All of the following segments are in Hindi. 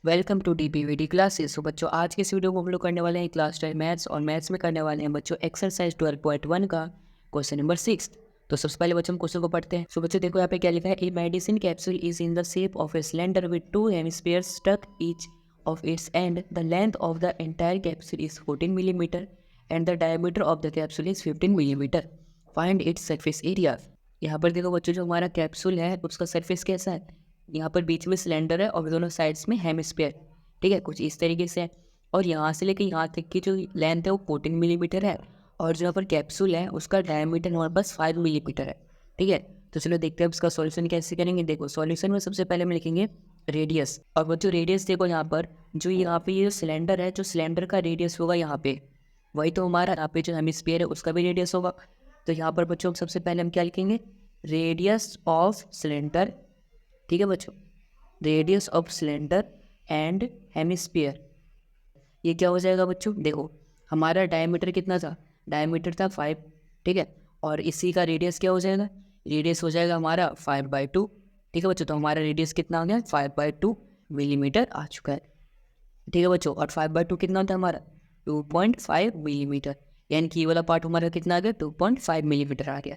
Welcome to डीपीवीडी classes. तो बच्चों आज के इस वीडियो में हम लोग करने वाले हैं क्लास 10 मैथ्स और मैथ्स में करने वाले हैं बच्चों एक्सरसाइज 12.1 का क्वेश्चन नंबर 6। तो सबसे पहले बच्चों हम क्वेश्चन को पढ़ते हैं। सो बच्चों देखो यहाँ पे क्या लिखा है, a medicine capsule is in the shape of a cylinder with two hemispheres stuck each of its end the length of the entire capsule is 14 millimetre and the diameter of the capsule is 15 millimetre. Find its surface area. यहाँ पर देखो बच्चों जो हमारा कैप्सूल है उसका सरफेस कैसा है, यहाँ पर बीच में सिलेंडर है और दोनों साइड्स में हेमिस्फीयर, ठीक है, कुछ इस तरीके से है। और यहाँ से लेकर यहाँ तक की जो लेंथ है वो 14 मिलीमीटर है और जो यहाँ पर कैप्सूल है उसका डायमीटर हमारे पास 5 मिलीमीटर है, ठीक है। तो चलो देखते हैं इसका सॉल्यूशन कैसे करेंगे। देखो सॉल्यूशन में सबसे पहले हम लिखेंगे रेडियस, और वो जो रेडियस देखो यहाँ पर जो ये जो सिलेंडर है, जो सिलेंडर का रेडियस होगा यहाँ पे वही तो हमारा यहाँ पे जो हेमिस्फीयर है उसका भी रेडियस होगा। तो यहाँ पर बच्चों सबसे पहले हम क्या लिखेंगे, रेडियस ऑफ सिलेंडर, ठीक है बच्चों, radius of cylinder and hemisphere. ये क्या हो जाएगा बच्चों, देखो हमारा डायमीटर कितना था, डायमीटर था 5, ठीक है, और इसी का रेडियस क्या हो जाएगा, रेडियस हो जाएगा हमारा 5/2, ठीक है बच्चों। तो हमारा रेडियस कितना आ गया, 5/2 मिलीमीटर आ चुका है, ठीक है बच्चों। और 5/2 कितना होता है हमारा, 2.5 मिलीमीटर, यानी कि ये वाला पार्ट हमारा कितना आ गया, 2.5 मिलीमीटर आ गया,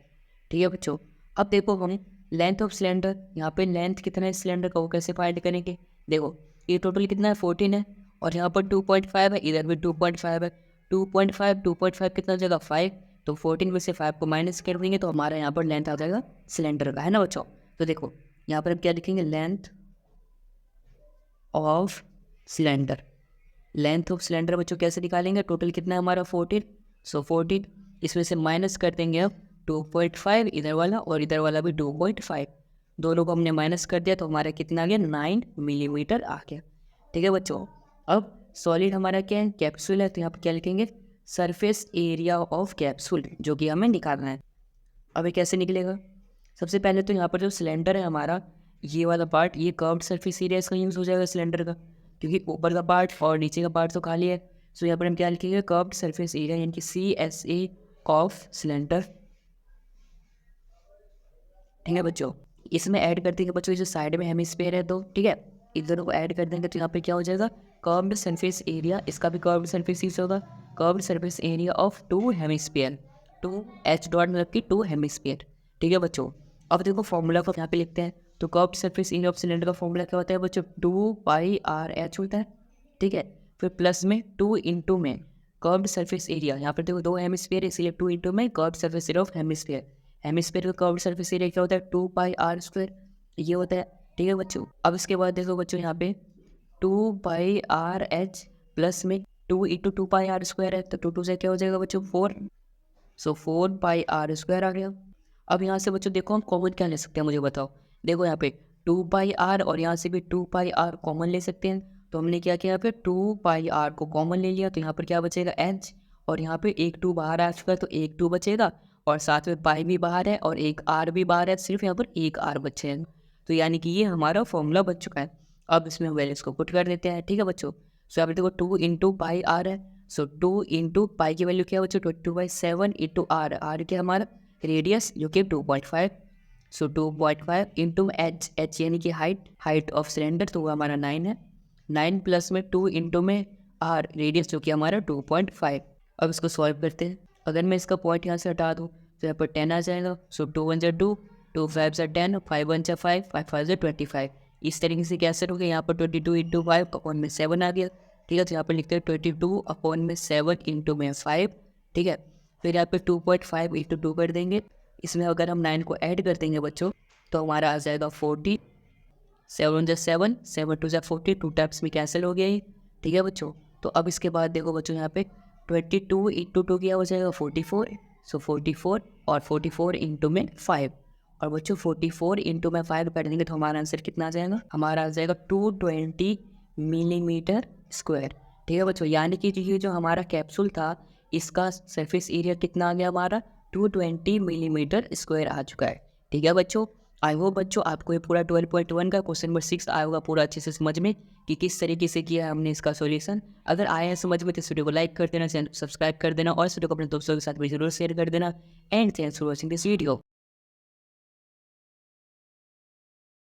ठीक है बच्चों। अब देखो हम लेंथ ऑफ सिलेंडर, यहाँ पे लेंथ कितना है सिलेंडर का वो कैसे फाइंड करेंगे। देखो ये टोटल कितना है 14 है और यहाँ पर 2.5 है, इधर भी 2.5 है। 2.5 कितना हो जाएगा 5, तो 14 में से 5 को माइनस कर देंगे तो हमारा यहाँ पर लेंथ आ जाएगा सिलेंडर का, है ना बच्चों। तो देखो यहाँ पर हम क्या लिखेंगे, length of cylinder. Length of cylinder बच्चों कैसे निकालेंगे, टोटल कितना है हमारा 14, सो 14 इसमें से माइनस कर देंगे अब 2.5 इधर वाला और इधर वाला भी 2.5, दोनों को हमने माइनस कर दिया तो हमारा कितना आ गया 9 मिलीमीटर आ गया, ठीक है बच्चों। अब सॉलिड हमारा क्या है, कैप्सूल है, तो यहाँ पर क्या लिखेंगे, सरफेस एरिया ऑफ कैप्सूल, जो कि हमें निकालना है। अब ये कैसे निकलेगा, सबसे पहले तो यहाँ पर जो सिलेंडर है हमारा ये वाला पार्ट, ये कर्व्ड सरफेस एरिया इसका यूज़ हो जाएगा सिलेंडर का, क्योंकि ऊपर का पार्ट और नीचे का पार्ट तो खाली है। सो यहाँ पर हम क्या लिखेंगे, कर्व्ड सरफेस एरिया यानी कि CSA ऑफ सिलेंडर, ठीक है बच्चों। इसमें ऐड कर देंगे बच्चों जो साइड में हेमिस्फीयर है, तो ठीक है इन दोनों को ऐड कर देंगे तो यहाँ पे क्या हो जाएगा, कर्व्ड सरफेस एरिया, इसका भी कर्व्ड सरफेस एरिया होगा, curved surface area of 2 hemisphere, 2 H dot मतलब कि 2 हेमिस्फीयर, ठीक है बच्चों। अब देखो फॉर्मूला को यहाँ पे लिखते हैं, तो curved surface area of cylinder का फॉर्मूला क्या होता है बच्चों, 2πRH होता है, ठीक है। फिर प्लस में 2 इंटू में कर्व्ड सरफेस एरिया, यहाँ पर देखो 2 हेमिस्फीयर इसलिए 2 इंटू में curved surface area of hemisphere, hemisphere का कर्व्ड सरफेस एरिया क्या होता है 2πr², ये होता है, ठीक है बच्चों। अब इसके बाद देखो बच्चों यहाँ पे 2πRH प्लस में 2 इंटू 2πr² है, तो 2 से क्या हो जाएगा बच्चों 4, सो 4πr² आ गया। अब यहाँ से बच्चों देखो हम कॉमन क्या ले सकते हैं, मुझे बताओ। देखो यहाँ पे 2πr और यहाँ से भी 2πr कॉमन ले सकते हैं, तो हमने क्या किया, यहाँ पे 2πr को कॉमन ले लिया, तो यहाँ पर क्या बचेगा h, और यहाँ पे एक 2 बाहर आ चुका है तो एक 2 बचेगा, और साथ में पाई भी बाहर है और एक r भी बाहर है, सिर्फ यहाँ पर एक r बचे हैं, तो यानी कि ये हमारा फॉर्मूला बच चुका है। अब इसमें वैल्यूज को पुट कर देते हैं, ठीक है बच्चों। सो यहाँ पे देखो 2 इंटू पाई आर है, सो 2 इंटू पाई की वैल्यू क्या है बच्चों 22/7 इंटू आर, आर क्या हमारा रेडियस जो कि 2.5, सो 2.5 इंटू एच यानी कि हाइट ऑफ सिलेंडर, तो वो हमारा 9 है, 9 प्लस में 2 इंटू में आर रेडियस जो कि हमारा 2.5। अब इसको सॉल्व करते हैं, अगर मैं इसका पॉइंट यहाँ से हटा दूँ तो यहाँ पर 10 आ जाएगा, सो 2 1 2, 2 5 10, 5 1 5, 5 5 25, इस तरीके से कैसे हो गया, यहाँ पर 22 इंटू 5 अपॉन में 7 आ गया, ठीक है। तो यहाँ पर लिखते हैं 22 अपॉन में 7 इंटू में 5, ठीक है। फिर यहाँ पे 2.5 इंटू 2 कर देंगे, इसमें अगर हम 9 को ऐड कर देंगे बच्चों तो हमारा आ जाएगा 40, 7 1 7, 7 2 40, 2 टाइम्स में कैंसिल हो गया ये, ठीक है बच्चों। तो अब इसके बाद देखो बच्चों यहाँ पे 22 इंटू 2 क्या हो जाएगा 44, सो 44 और 44 इंटू में 5, और बच्चों 44 इंटू में 5 कर देंगे तो हमारा आंसर कितना आ जाएगा, हमारा आ जाएगा 220 मिलीमीटर स्क्वायर, ठीक है बच्चों। यानी कि ये जो हमारा कैप्सूल था इसका सरफेस एरिया कितना आ गया हमारा 220 मिलीमीटर स्क्वायर आ चुका है, ठीक है बच्चों। आई होप बच्चों आपको ये पूरा 12.1 का क्वेश्चन नंबर 6 आया होगा पूरा अच्छे से समझ में कि किस तरीके से किया है हमने इसका सॉल्यूशन। अगर आया है समझ में तो इस वीडियो को लाइक कर देना, चैनल को सब्सक्राइब कर देना और इस वीडियो को अपने दोस्तों के साथ भी जरूर शेयर कर देना। And thanks for watching this video.